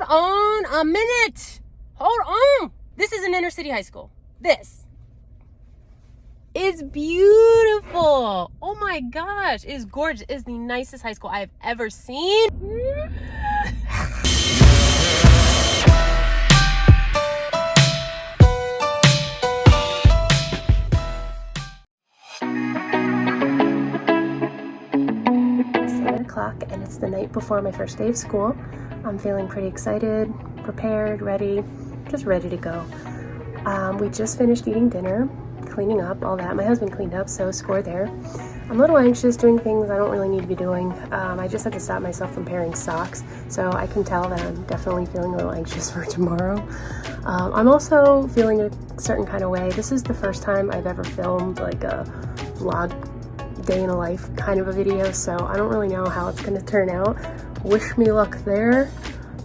on a minute. Hold on. This is an inner city high school. This is beautiful. Oh my gosh, it is gorgeous. It is the nicest high school I have ever seen. It's 7 o'clock and it's the night before my first day of school. I'm feeling pretty excited, prepared, ready, just ready to go. We just finished eating dinner, cleaning up, all that. My husband cleaned up, so score there. I'm a little anxious doing things I don't really need to be doing. I just had to stop myself from pairing socks, so I can tell that I'm definitely feeling a little anxious for tomorrow. I'm also feeling a certain kind of way. This is the first time I've ever filmed like a vlog, day in a life kind of a video, so I don't really know how it's going to turn out. Wish me luck there.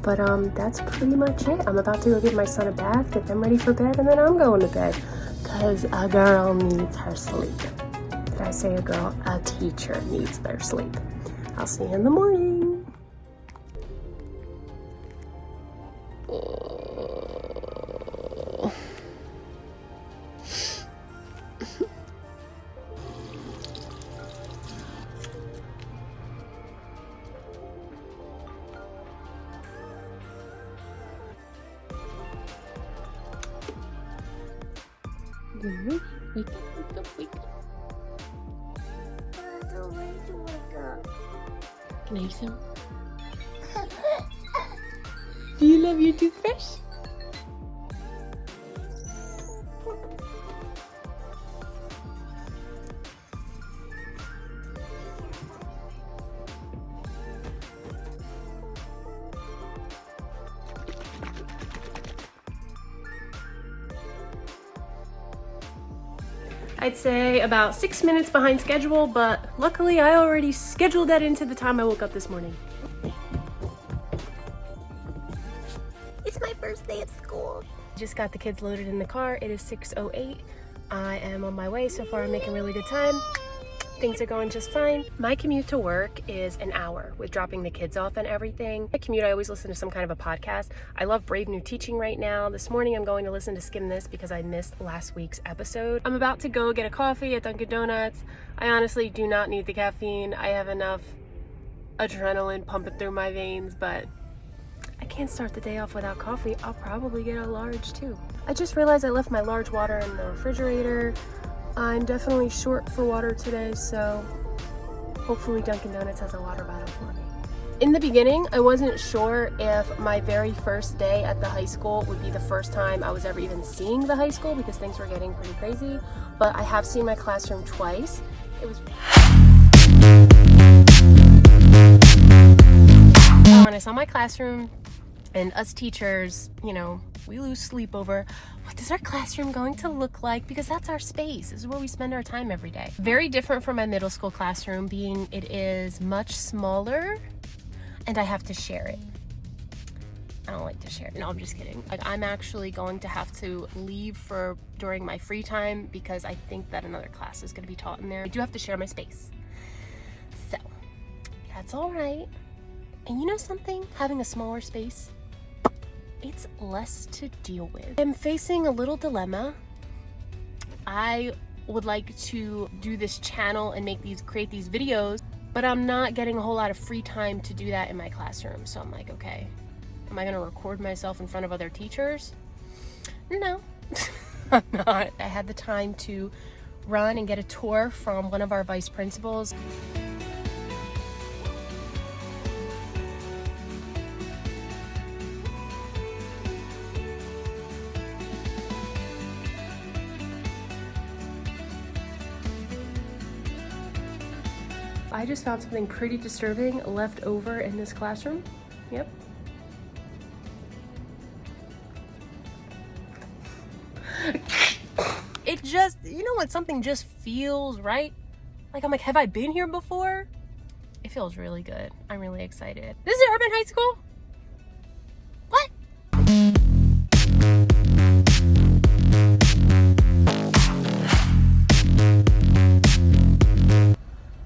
But that's pretty much it. I'm about to go give my son a bath, get them ready for bed, and then I'm going to bed. Because a girl needs her sleep. Did I say a girl? A teacher needs their sleep. I'll see you in the morning. Wake up, wake up, wake up. I don't want to wake up. Can I use some? Do you love your toothbrush? I'd say about 6 minutes behind schedule, but luckily I already scheduled that into the time I woke up this morning. It's my first day of school. Just got the kids loaded in the car. It is 6:08. I am on my way. So far I'm making really good time. Things are going just fine. My commute to work is an hour with dropping the kids off and everything. My commute, I always listen to some kind of a podcast. I love Brave New Teaching right now. This morning I'm going to listen to Skim This because I missed last week's episode. I'm about to go get a coffee at Dunkin' Donuts. I honestly do not need the caffeine. I have enough adrenaline pumping through my veins, but I can't start the day off without coffee. I'll probably get a large too. I just realized I left my large water in the refrigerator. I'm definitely short for water today, so hopefully Dunkin' Donuts has a water bottle for me. In the beginning, I wasn't sure if my very first day at the high school would be the first time I was ever even seeing the high school because things were getting pretty crazy, but I have seen my classroom twice. It was when I saw my classroom and us teachers, you know, we lose sleep over what is our classroom going to look like, because that's our space. This is where we spend our time every day. Very different from my middle school classroom, being it is much smaller and I have to share it. I don't like to share it. No, I'm just kidding. Like, I'm actually going to have to leave during my free time because I think that another class is going to be taught in there. I do have to share my space. So that's all right. And you know something? Having a smaller space, it's less to deal with. I'm facing a little dilemma. I would like to do this channel and create these videos, but I'm not getting a whole lot of free time to do that in my classroom. So I'm like, okay, am I gonna record myself in front of other teachers? No, I'm not. I had the time to run and get a tour from one of our vice principals. I just found something pretty disturbing left over in this classroom. Yep. It just, you know what, something just feels right? Like, I'm like, have I been here before? It feels really good. I'm really excited. This is Urban High School? What?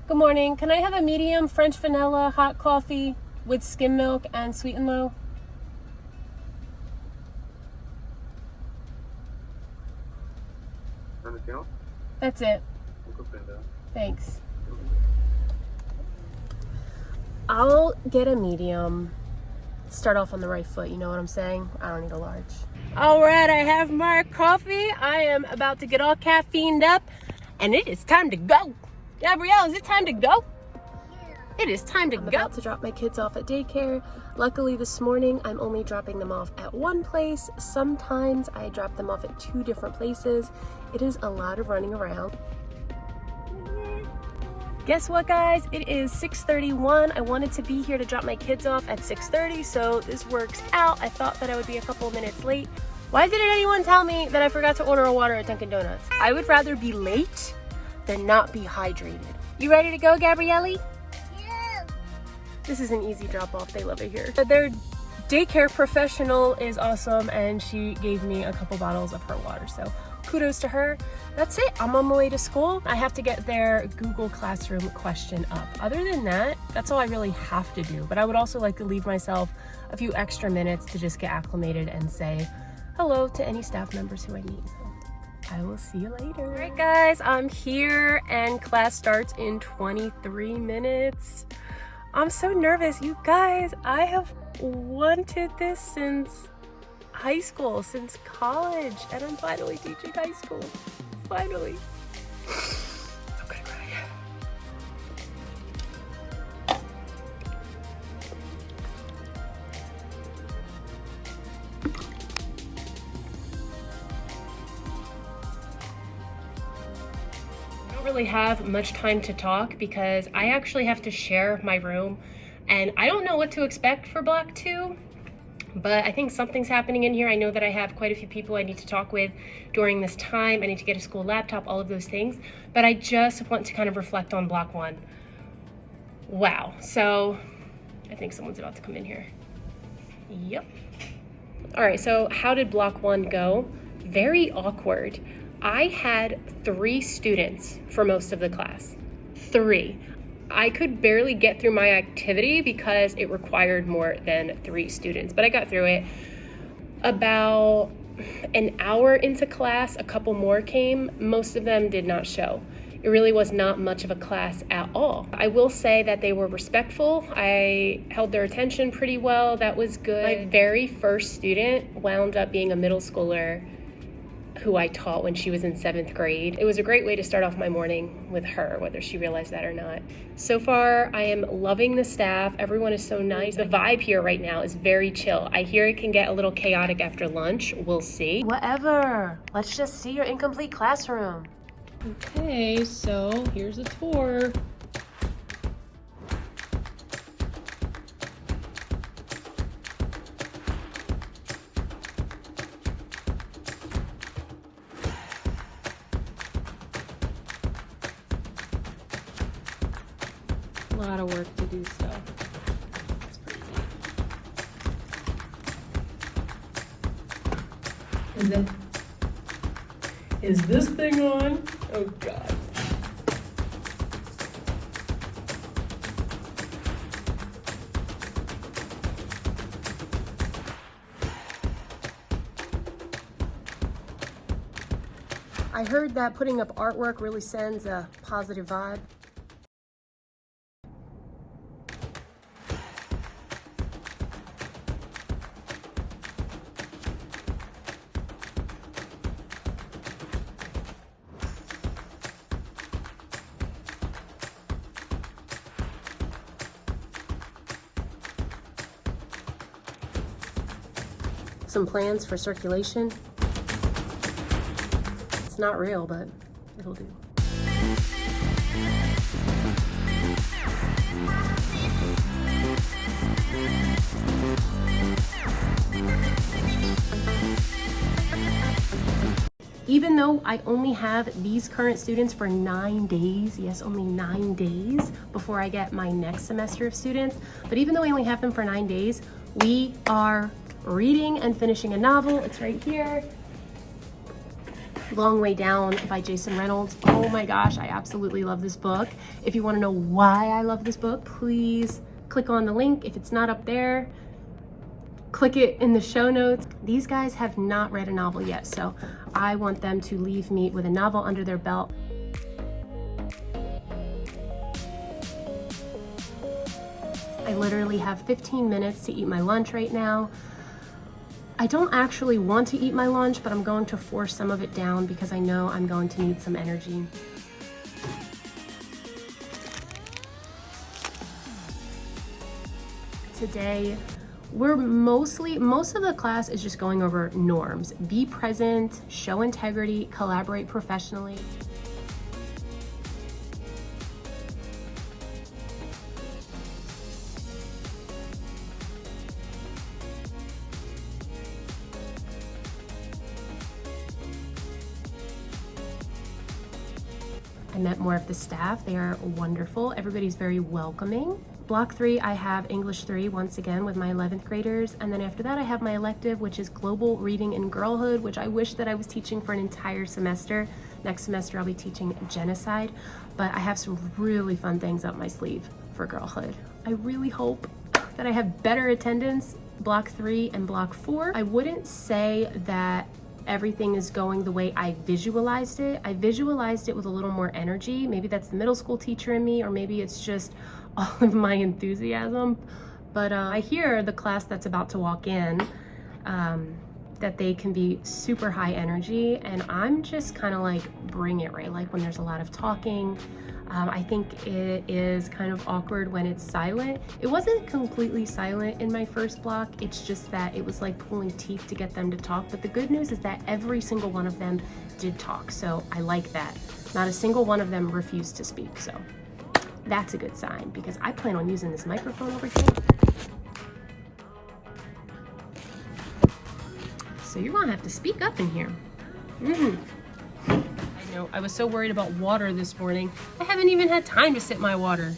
Good morning. Can I have a medium French vanilla hot coffee with skim milk and sweet and low? Anything else? That's it. We'll go find out. Thanks. I'll get a medium. Start off on the right foot, you know what I'm saying? I don't need a large. All right, I have my coffee. I am about to get all caffeined up, and it is time to go. Gabrielle, is it time to go? It is time to go. I'm about to drop my kids off at daycare. Luckily this morning, I'm only dropping them off at one place. Sometimes I drop them off at 2 different places. It is a lot of running around. Guess what, guys? It is 6:31. I wanted to be here to drop my kids off at 6:30, so this works out. I thought that I would be a couple of minutes late. Why didn't anyone tell me that I forgot to order a water at Dunkin' Donuts? I would rather be late than not be hydrated. You ready to go, Gabrielle? Yeah. This is an easy drop off. They love it here. Their daycare professional is awesome, and she gave me a couple bottles of her water, so kudos to her. That's it. I'm on my way to school. I have to get their Google Classroom question up. Other than that, that's all I really have to do. But I would also like to leave myself a few extra minutes to just get acclimated and say hello to any staff members who I meet. So I will see you later. All right, guys, I'm here and class starts in 23 minutes. I'm so nervous. You guys, I have wanted this since high school, since college, and I'm finally teaching high school. Finally. I'm gonna cry. I don't really have much time to talk because I actually have to share my room, and I don't know what to expect for Block 2. But I think something's happening in here. I know that I have quite a few people I need to talk with during this time. I need to get a school laptop, all of those things. But I just want to kind of reflect on Block 1. Wow. So I think someone's about to come in here. Yep. All right, so how did Block 1 go? Very awkward. I had 3 students for most of the class. 3. I could barely get through my activity because it required more than 3 students, but I got through it. About an hour into class, a couple more came. Most of them did not show. It really was not much of a class at all. I will say that they were respectful. I held their attention pretty well. That was good. My very first student wound up being a middle schooler who I taught when she was in 7th grade. It was a great way to start off my morning with her, whether she realized that or not. So far, I am loving the staff. Everyone is so nice. The vibe here right now is very chill. I hear it can get a little chaotic after lunch. We'll see. Whatever. Let's just see your incomplete classroom. Okay, so here's a tour. A lot of work to do still. It's pretty neat. And then, is this thing on? Oh God. I heard that putting up artwork really sends a positive vibe. Some plans for circulation. It's not real, but it'll do. Even though I only have these current students for 9 days, yes, only 9 days before I get my next semester of students, but even though I only have them for 9 days, we are reading and finishing a novel. It's right here. Long Way Down by Jason Reynolds. Oh my gosh, I absolutely love this book. If you want to know why I love this book, please click on the link. If it's not up there, click it in the show notes. These guys have not read a novel yet, so I want them to leave me with a novel under their belt. I literally have 15 minutes to eat my lunch right now. I don't actually want to eat my lunch, but I'm going to force some of it down because I know I'm going to need some energy. Today, most of the class is just going over norms. Be present, show integrity, collaborate professionally. I met more of the staff. They are wonderful. Everybody's very welcoming. Block 3, I have English 3 once again with my 11th graders. And then after that, I have my elective, which is Global Reading and Girlhood, which I wish that I was teaching for an entire semester. Next semester, I'll be teaching genocide. But I have some really fun things up my sleeve for girlhood. I really hope that I have better attendance, Block 3 and Block 4. I wouldn't say that everything is going the way I visualized it. I visualized it with a little more energy. Maybe that's the middle school teacher in me, or maybe it's just all of my enthusiasm. But I hear the class that's about to walk in, that they can be super high energy, and I'm just kind of like, bring it, right? Like when there's a lot of talking. I think it is kind of awkward when it's silent. It wasn't completely silent in my first block. It's just that it was like pulling teeth to get them to talk. But the good news is that every single one of them did talk. So I like that. Not a single one of them refused to speak. So that's a good sign because I plan on using this microphone over here. So you're gonna have to speak up in here. I was so worried about water this morning. I haven't even had time to sip my water.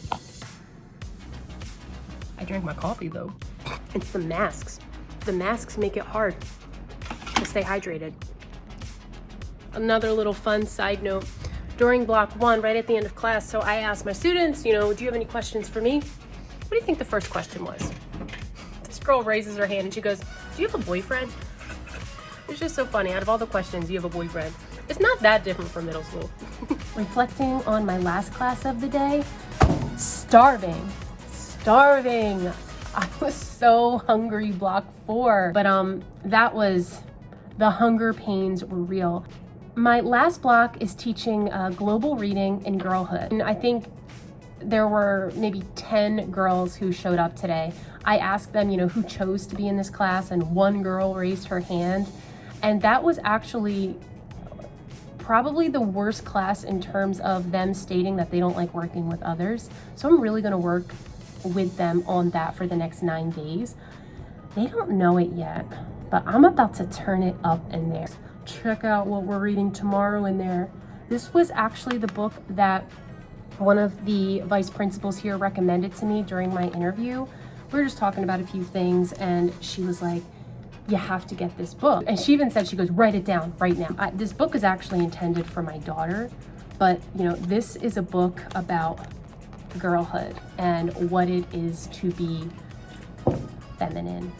I drank my coffee though. It's the masks. The masks make it hard to stay hydrated. Another little fun side note. During block 1, right at the end of class, so I asked my students, do you have any questions for me? What do you think the first question was? This girl raises her hand and she goes, do you have a boyfriend? It's just so funny. Out of all the questions, you have a boyfriend. It's not that different from middle school. Reflecting on my last class of the day, starving. I was so hungry, block 4, but the hunger pains were real. My last block is teaching global reading and girlhood. And I think there were maybe 10 girls who showed up today. I asked them, who chose to be in this class, and one girl raised her hand. And that was actually probably the worst class in terms of them stating that they don't like working with others. So I'm really gonna work with them on that for the next 9 days. They don't know it yet, but I'm about to turn it up in there. Check out what we're reading tomorrow in there. This was actually the book that one of the vice principals here recommended to me during my interview. We were just talking about a few things and she was like, you have to get this book. And she even said, she goes, write it down right now. This book is actually intended for my daughter, but this is a book about girlhood and what it is to be feminine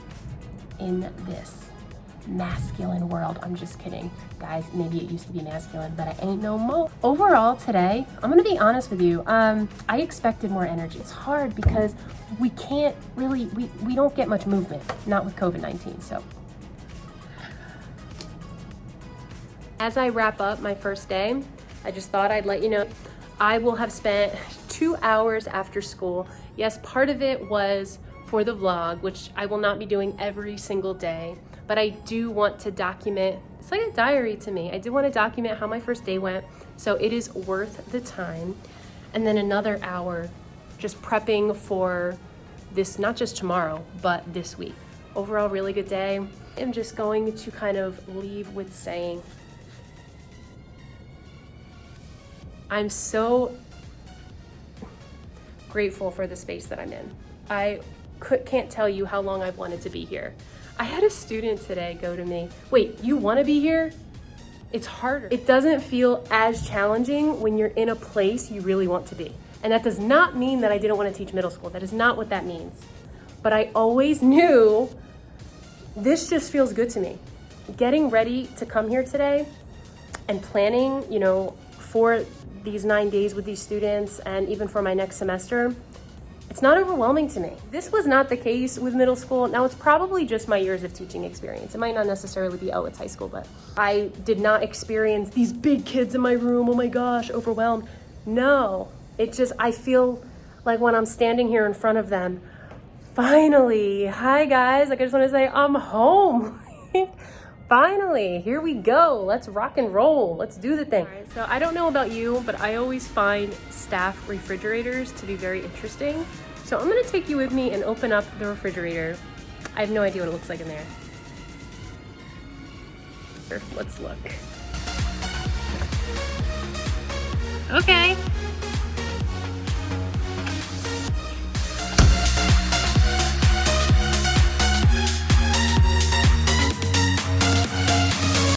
in this masculine world. I'm just kidding. Guys, maybe it used to be masculine, but I ain't no more. Overall today, I'm gonna be honest with you, I expected more energy. It's hard because we can't really, we don't get much movement, not with COVID-19, so. As I wrap up my first day, I just thought I'd let you know, I will have spent 2 hours after school. Yes, part of it was for the vlog, which I will not be doing every single day, but I do want to document, it's like a diary to me. I do want to document how my first day went, so it is worth the time. And then another hour just prepping for this, not just tomorrow, but this week. Overall, really good day. I'm just going to kind of leave with saying, I'm so grateful for the space that I'm in. I can't tell you how long I've wanted to be here. I had a student today go to me, wait, you want to be here? It's harder. It doesn't feel as challenging when you're in a place you really want to be. And that does not mean that I didn't want to teach middle school. That is not what that means. But I always knew this just feels good to me. Getting ready to come here today and planning, you know, for these 9 days with these students and even for my next semester, it's not overwhelming to me. This was not the case with middle school. Now, it's probably just my years of teaching experience. It might not necessarily be, oh, it's high school, but I did not experience these big kids in my room, oh my gosh, overwhelmed. No, it just, I feel like when I'm standing here in front of them, finally, hi guys, like I just want to say, I'm home. Finally, here we go. Let's rock and roll. Let's do the thing. All right, so I don't know about you, but I always find staff refrigerators to be very interesting. So I'm gonna take you with me and open up the refrigerator. I have no idea what it looks like in there. Let's look. Okay.